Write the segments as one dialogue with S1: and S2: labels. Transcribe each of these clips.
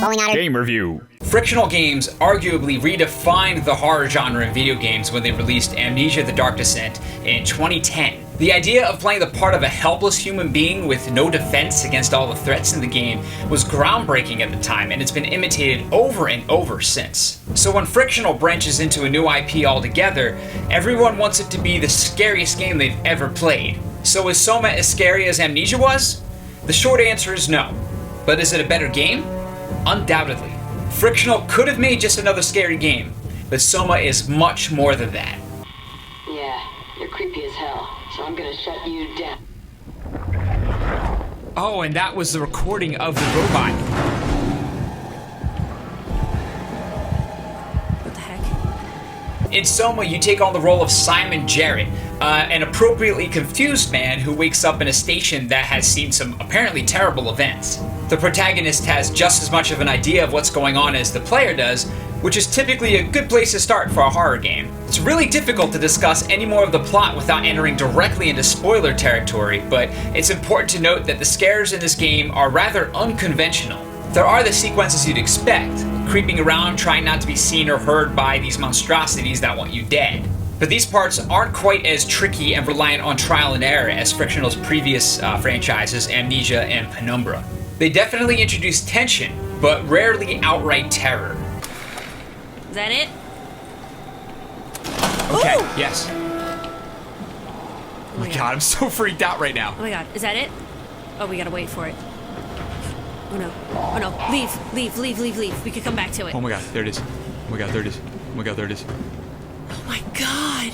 S1: Bowlingotter
S2: Game Review.
S3: Frictional games arguably redefined the horror genre in video games when they released Amnesia: The Dark Descent in 2010. The idea of playing the part of a helpless human being with no defense against all the threats in the game was groundbreaking at the time, and it's been imitated over and over since. So when Frictional branches into a new IP altogether, everyone wants it to be the scariest game they've ever played. So is Soma as scary as Amnesia was? The short answer is no. But is it a better game? Undoubtedly. Frictional could have made just another scary game, but Soma is much more than that.
S4: Yeah, you're creepy as hell, so I'm gonna shut you down.
S3: Oh, and that was the recording of the robot.
S5: What the heck?
S3: In Soma, you take on the role of Simon Jarrett, an appropriately confused man who wakes up in a station that has seen some apparently terrible events. The protagonist has just as much of an idea of what's going on as the player does, which is typically a good place to start for a horror game. It's really difficult to discuss any more of the plot without entering directly into spoiler territory, but it's important to note that the scares in this game are rather unconventional. There are the sequences you'd expect, creeping around trying not to be seen or heard by these monstrosities that want you dead. But these parts aren't quite as tricky and reliant on trial and error as Frictional's previous franchises, Amnesia and Penumbra. They definitely introduce tension, but rarely outright terror.
S5: Is that it?
S2: Okay,
S5: Ooh!
S2: yes. Oh my god, I'm so freaked out right now.
S5: Oh my god, is that it? Oh, we gotta wait for it. Oh no. Oh no. Leave. We could come back to it.
S2: Oh my god, there it is. Oh my god, there it is. Oh my god, there it is.
S5: Oh my god.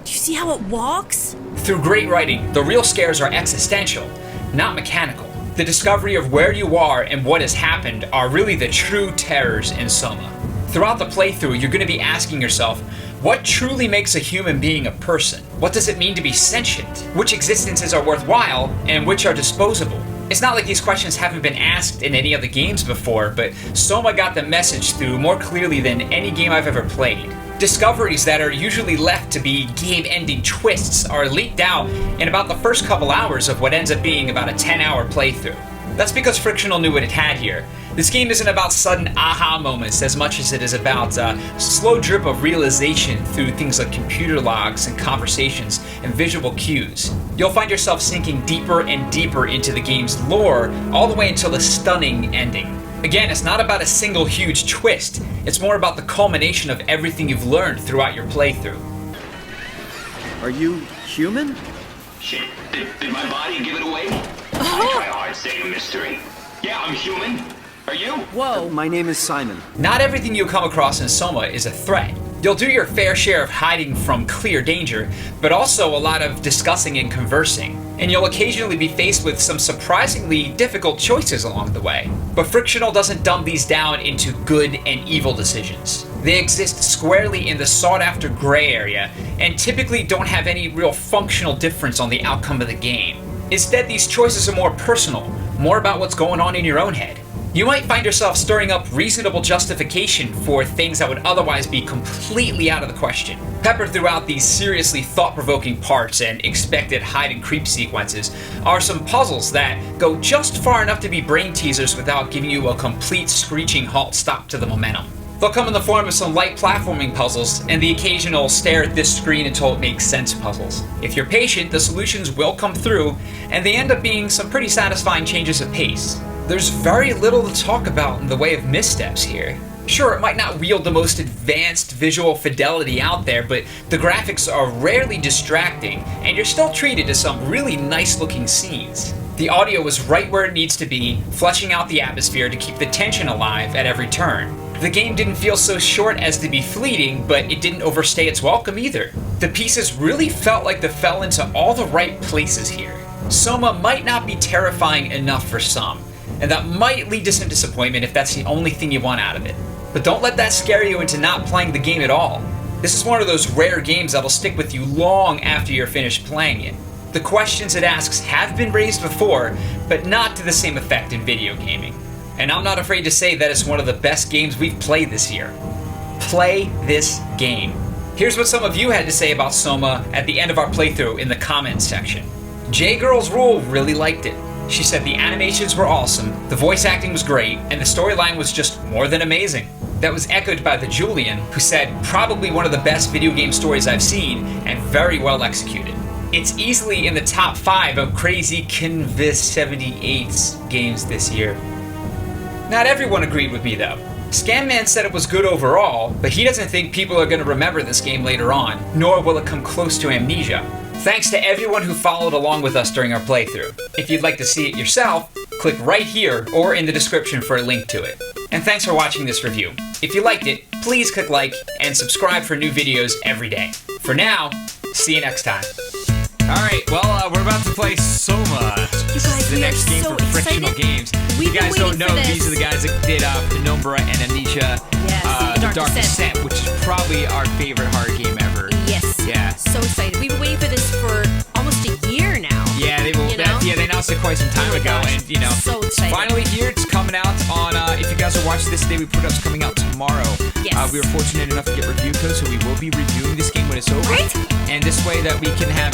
S5: Do you see how it walks?
S3: Through great writing, the real scares are existential, not mechanical. The discovery of where you are and what has happened are really the true terrors in Soma. Throughout the playthrough, you're going to be asking yourself, what truly makes a human being a person? What does it mean to be sentient? Which existences are worthwhile and which are disposable? It's not like these questions haven't been asked in any of the games before, but Soma got the message through more clearly than any game I've ever played. Discoveries that are usually left to be game-ending twists are leaked out in about the first couple hours of what ends up being about a 10-hour playthrough. That's because Frictional knew what it had here. This game isn't about sudden aha moments as much as it is about a slow drip of realization through things like computer logs and conversations and visual cues. You'll find yourself sinking deeper and deeper into the game's lore all the way until a stunning ending. Again, it's not about a single huge twist, it's more about the culmination of everything you've learned throughout your playthrough.
S6: Are you human?
S7: Shit, did my body give it away? I try hard staying a mystery. Yeah, I'm human. Are you?
S5: Whoa.
S6: My name is Simon.
S3: Not everything you come across in Soma is a threat. You'll do your fair share of hiding from clear danger, but also a lot of discussing and conversing. And you'll occasionally be faced with some surprisingly difficult choices along the way. But Frictional doesn't dumb these down into good and evil decisions. They exist squarely in the sought-after gray area, and typically don't have any real functional difference on the outcome of the game. Instead, these choices are more personal, more about what's going on in your own head. You might find yourself stirring up reasonable justification for things that would otherwise be completely out of the question. Peppered throughout these seriously thought-provoking parts and expected hide and creep sequences are some puzzles that go just far enough to be brain teasers without giving you a complete screeching halt stop to the momentum. They'll come in the form of some light platforming puzzles and the occasional stare at this screen until it makes sense puzzles. If you're patient, the solutions will come through, and they end up being some pretty satisfying changes of pace. There's very little to talk about in the way of missteps here. Sure, it might not wield the most advanced visual fidelity out there, but the graphics are rarely distracting, and you're still treated to some really nice looking scenes. The audio is right where it needs to be, fleshing out the atmosphere to keep the tension alive at every turn. The game didn't feel so short as to be fleeting, but it didn't overstay its welcome either. The pieces really felt like they fell into all the right places here. Soma might not be terrifying enough for some, and that might lead to some disappointment if that's the only thing you want out of it. But don't let that scare you into not playing the game at all. This is one of those rare games that'll stick with you long after you're finished playing it. The questions it asks have been raised before, but not to the same effect in video gaming. And I'm not afraid to say that it's one of the best games we've played this year. Play this game. Here's what some of you had to say about Soma at the end of our playthrough in the comments section. J-Girls Rule really liked it. She said the animations were awesome, the voice acting was great, and the storyline was just more than amazing. That was echoed by the Julian, who said probably one of the best video game stories I've seen and very well executed. It's easily in the top 5 of crazy Canvas 78's games this year. Not everyone agreed with me though. Scamman said it was good overall, but he doesn't think people are going to remember this game later on, nor will it come close to Amnesia. Thanks to everyone who followed along with us during our playthrough. If you'd like to see it yourself, click right here or in the description for a link to it. And thanks for watching this review. If you liked it, please click like and subscribe for new videos every day. For now, see you next time.
S2: Alright, well, we're about to play Soma.
S5: You guys,
S2: the
S5: we
S2: next
S5: are
S2: game
S5: so
S2: from Frictional
S5: excited.
S2: Games. If
S5: We've
S2: you guys
S5: been
S2: don't
S5: waiting
S2: know,
S5: for this.
S2: these are the guys that did Penumbra and Amnesia.
S5: Yes,
S2: The
S5: The Dark Descent.
S2: which is probably our favorite horror game ever.
S5: Yes.
S2: Yeah.
S5: So excited. We've been waiting for this for almost a year now.
S2: Yeah, they will.
S5: You know?
S2: They announced it quite some time
S5: Oh my
S2: ago,
S5: gosh,
S2: and you know,
S5: so
S2: it's
S5: excited.
S2: finally here. It's coming out on. If you guys are watching this today, we put it up. It's coming out tomorrow.
S5: Yes.
S2: We were fortunate enough to get review codes, so we will be reviewing this game when it's over.
S5: Right?
S2: And this way that we can have it